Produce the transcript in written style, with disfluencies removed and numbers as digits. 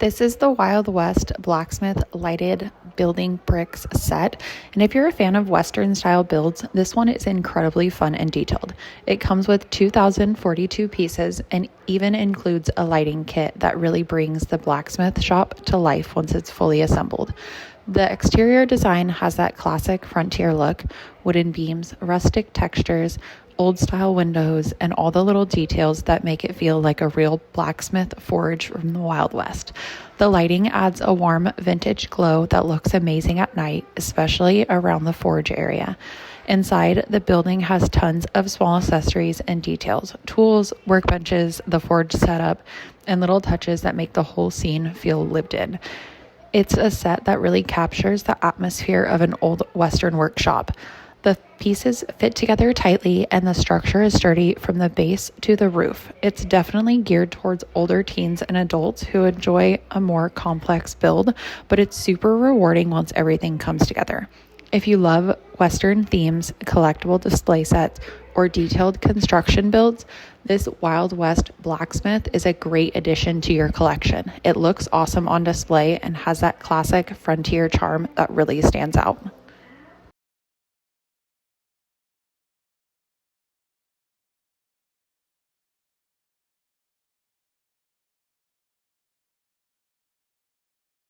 This is the Wild West Blacksmith lighted building bricks set, and if you're a fan of Western style builds, this one is incredibly fun and detailed. It comes with 2,042 pieces and even includes a lighting kit that really brings the blacksmith shop to life once it's fully assembled. The exterior design has that classic frontier look: wooden beams, rustic textures, old style windows, and all the little details that make it feel like a real blacksmith forge from the Wild West. The lighting adds a warm vintage glow that looks amazing at night, especially around the forge area. Inside, the building has tons of small accessories and details: tools, workbenches, the forge setup, and little touches that make the whole scene feel lived in. It's a set that really captures the atmosphere of an old Western workshop. The pieces fit together tightly and the structure is sturdy from the base to the roof. It's definitely geared towards older teens and adults who enjoy a more complex build, but it's super rewarding once everything comes together. If you love Western themes, collectible display sets, or detailed construction builds, this Wild West Blacksmith is a great addition to your collection. It looks awesome on display and has that classic frontier charm that really stands out.